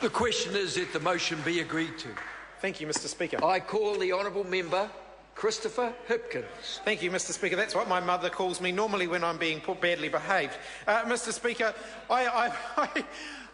The question is that the motion be agreed to. Thank you, Mr. Speaker. I call the honourable member Christopher Hipkins. Thank you, Mr. Speaker. That's what my mother calls me normally when I'm being badly behaved. Mr. Speaker,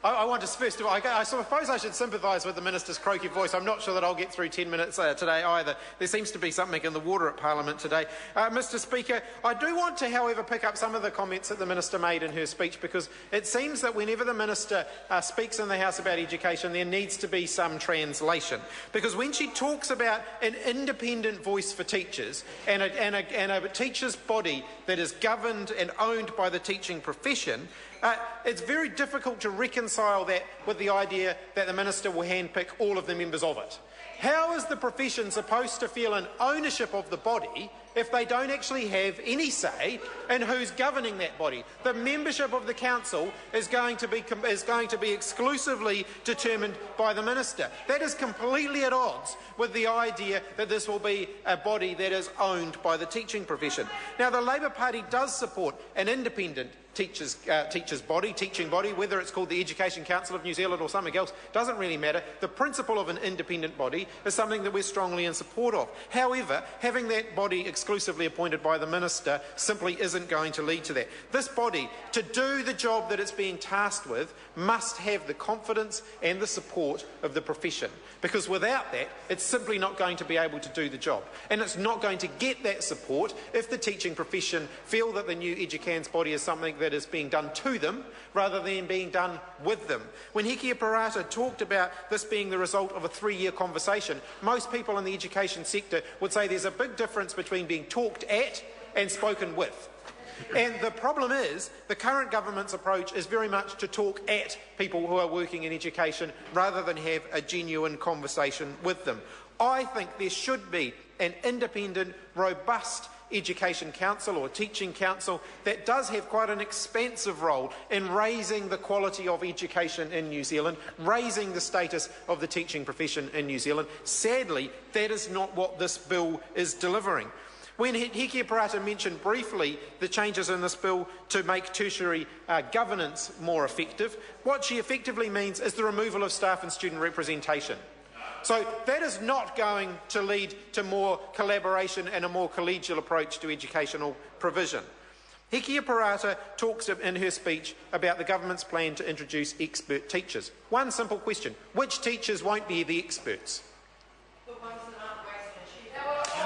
I want to first of all, I suppose I should sympathise with the Minister's croaky voice. I'm not sure that I'll get through 10 minutes today either. There seems to be something in the water at Parliament today. Mr. Speaker, I do want to, however, pick up some of the comments that the Minister made in her speech, because it seems that whenever the Minister speaks in the House about education, there needs to be some translation. Because when she talks about an independent voice for teachers and a teacher's body that is governed and owned by the teaching profession, it's very difficult to reconcile that with the idea that the Minister will handpick all of the members of it. How is the profession supposed to feel an ownership of the body if they don't actually have any say in who's governing that body? The membership of the council is going to be exclusively determined by the Minister. That is completely at odds with the idea that this will be a body that is owned by the teaching profession. Now, the Labour Party does support an independent teaching body, whether it's called the Education Council of New Zealand or something else, doesn't really matter. The principle of an independent body is something that we're strongly in support of. However, having that body exclusively appointed by the Minister simply isn't going to lead to that. This body, to do the job that it's being tasked with, must have the confidence and the support of the profession, because without that, it's simply not going to be able to do the job. And it's not going to get that support if the teaching profession feel that the new Educans body is something that is being done to them rather than being done with them. When Hekia Parata talked about this being the result of a 3-year conversation, most people in the education sector would say there's a big difference between being talked at and spoken with. And the problem is, the current government's approach is very much to talk at people who are working in education rather than have a genuine conversation with them. I think there should be an independent, robust Education Council or Teaching Council that does have quite an expansive role in raising the quality of education in New Zealand, raising the status of the teaching profession in New Zealand. Sadly, that is not what this bill is delivering. When Hekia Parata mentioned briefly the changes in this bill to make tertiary governance more effective, what she effectively means is the removal of staff and student representation. So that is not going to lead to more collaboration and a more collegial approach to educational provision. Hekia Parata talks in her speech about the government's plan to introduce expert teachers. One simple question: which teachers won't be the experts?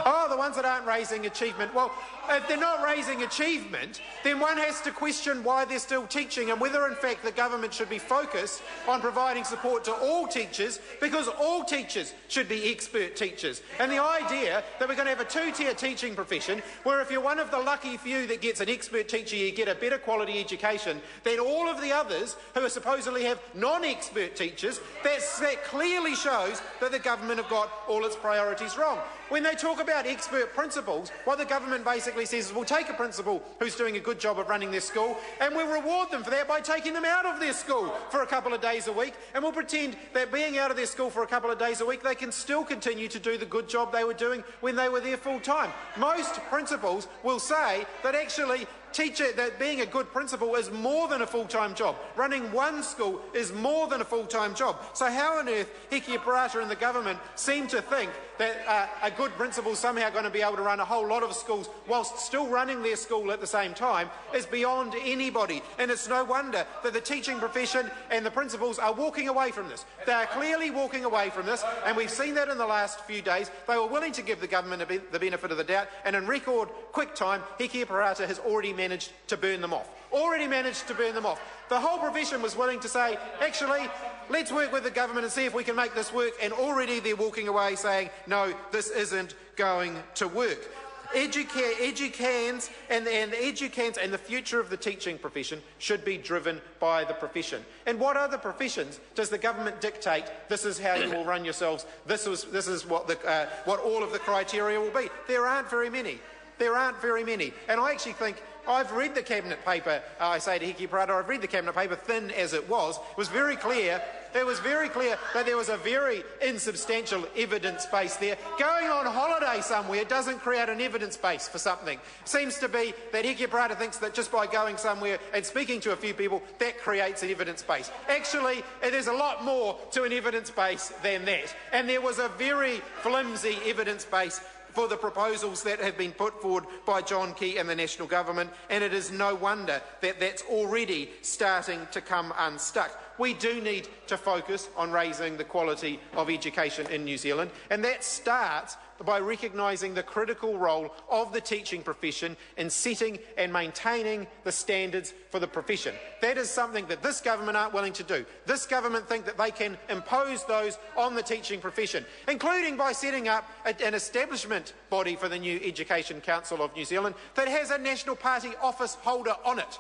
Oh, the ones that aren't raising achievement. Well, if they're not raising achievement, then one has to question why they're still teaching and whether, in fact, the government should be focused on providing support to all teachers, because all teachers should be expert teachers. And the idea that we're going to have a two-tier teaching profession where if you're one of the lucky few that gets an expert teacher, you get a better quality education than all of the others who supposedly have non-expert teachers, that clearly shows that the government have got all its priorities wrong. When they talk about expert principals, what the government basically says is we'll take a principal who's doing a good job of running their school and we'll reward them for that by taking them out of their school for a couple of days a week, and we'll pretend that being out of their school for a couple of days a week they can still continue to do the good job they were doing when they were there full time. Most principals will say that actually that being a good principal is more than a full-time job. Running one school is more than a full-time job. So how on earth Hekia Parata and the government seem to think that a good principal is somehow going to be able to run a whole lot of schools whilst still running their school at the same time is beyond anybody. And it's no wonder that the teaching profession and the principals are walking away from this. They are clearly walking away from this, and we've seen that in the last few days. They were willing to give the government the benefit of the doubt, and in record quick time, Hekia Parata has already managed to burn them off. The whole profession was willing to say, actually, let's work with the government and see if we can make this work, and already they're walking away saying, no, this isn't going to work. Educans and the future of the teaching profession should be driven by the profession. And what other professions does the government dictate? This is how you will run yourselves. This is what all of the criteria will be. There aren't very many. And I actually think I've read the Cabinet paper, I say to Hekia Parata, I've read the Cabinet paper, thin as it was very clear it was very clear that there was a very insubstantial evidence base there. Going on holiday somewhere doesn't create an evidence base for something. Seems to be that Hiki Parata thinks that just by going somewhere and speaking to a few people, that creates an evidence base. Actually, there's a lot more to an evidence base than that. And there was a very flimsy evidence base for the proposals that have been put forward by John Key and the National Government, and it is no wonder that that's already starting to come unstuck. We do need to focus on raising the quality of education in New Zealand, and that starts by recognising the critical role of the teaching profession in setting and maintaining the standards for the profession. That is something that this government aren't willing to do. This government think that they can impose those on the teaching profession, including by setting up an establishment body for the new Education Council of New Zealand that has a National Party office holder on it.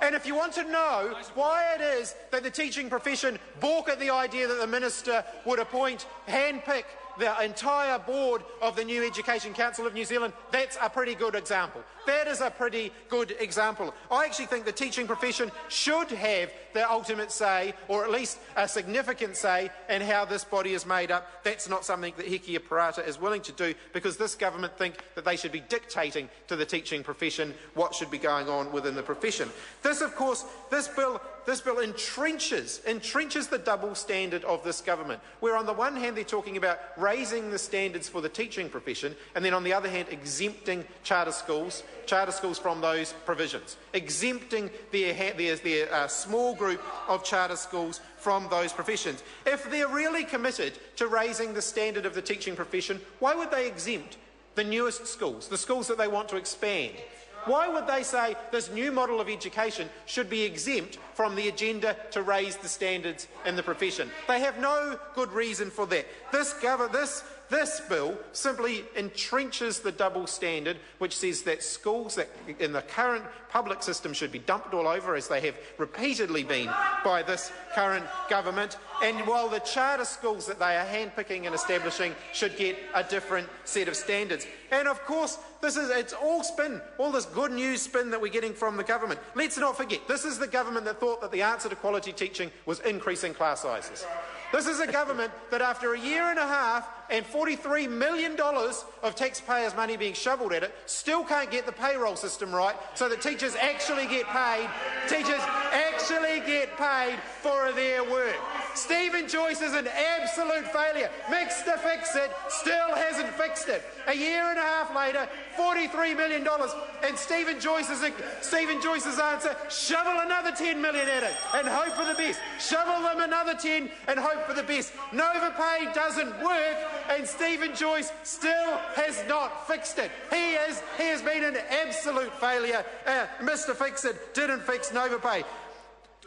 And if you want to know why it is that the teaching profession balk at the idea that the minister would handpick the entire board of the new Education Council of New Zealand, that's a pretty good example. That is a pretty good example. I actually think the teaching profession should have the ultimate say, or at least a significant say, in how this body is made up. That's not something that Hiki Parata is willing to do, because this government think that they should be dictating to the teaching profession what should be going on within the profession. This, of course, this bill entrenches the double standard of this government, where on the one hand they're talking about raising the standards for the teaching profession, and then on the other hand exempting charter schools from those provisions, exempting their small group of charter schools from those professions. If they're really committed to raising the standard of the teaching profession, why would they exempt the newest schools, the schools that they want to expand? Why would they say this new model of education should be exempt from the agenda to raise the standards in the profession? They have no good reason for that. This bill simply entrenches the double standard, which says that schools that in the current public system should be dumped all over, as they have repeatedly been by this current government, and while the charter schools that they are handpicking and establishing should get a different set of standards. And of course, it's all spin, all this good news spin that we're getting from the government. Let's not forget, this is the government that thought that the answer to quality teaching was increasing class sizes. This is a government that after a year and a half and $43 million of taxpayers' money being shovelled at it, still can't get the payroll system right so that teachers actually get paid for their work. Stephen Joyce is an absolute failure. Mr. Fix-It still hasn't fixed it. A year and a half later, $43 million, and Stephen Joyce's answer, shovel another $10 million at it and hope for the best. Shovel them another 10 and hope for the best. Nova Pay doesn't work, and Stephen Joyce still has not fixed it. He has been an absolute failure. Mr. Fix-It didn't fix Nova Pay.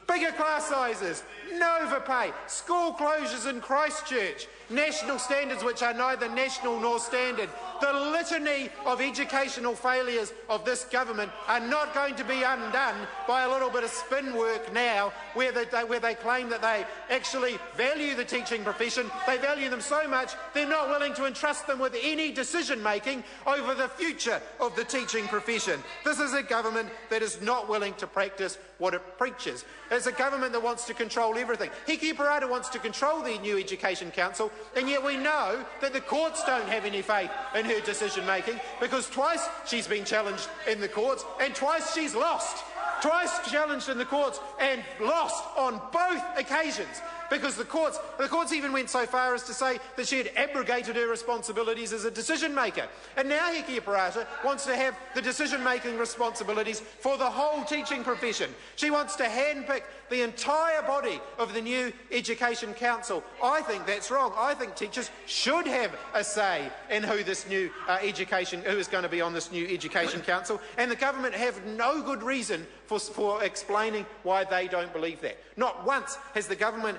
Bigger class sizes, Nova Pay, school closures in Christchurch, national standards which are neither national nor standard. The litany of educational failures of this government are not going to be undone by a little bit of spin work now, where they claim that they actually value the teaching profession. They value them so much they're not willing to entrust them with any decision making over the future of the teaching profession. This is a government that is not willing to practice what it preaches. It's a government that wants to control everything. Hiki Parata wants to control the new Education Council, and yet we know that the courts don't have any faith in her decision making, because twice she's been challenged in the courts and twice she's lost. Twice challenged in the courts and lost on both occasions, because the courts even went so far as to say that she had abrogated her responsibilities as a decision maker. And now Hiki Parata wants to have the decision making responsibilities for the whole teaching profession. She wants to handpick the entire body of the new Education Council. I think that's wrong. I think teachers should have a say in who this new who is going to be on this new Education Council, and the government have no good reason for explaining why they don't believe that. Not once has the government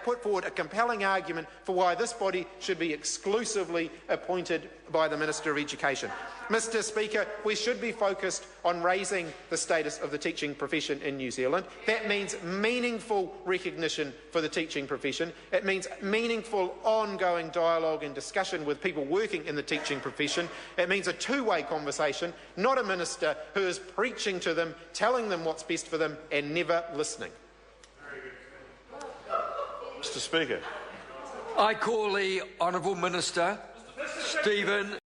put forward a compelling argument for why this body should be exclusively appointed by the Minister of Education. Mr. Speaker, we should be focused on raising the status of the teaching profession in New Zealand. That means meaningful recognition for the teaching profession. It means meaningful ongoing dialogue and discussion with people working in the teaching profession. It means a two-way conversation, not a minister who is preaching to them, telling them what's best for them, and never listening. Mr. Speaker. I call the Honourable Minister Stephen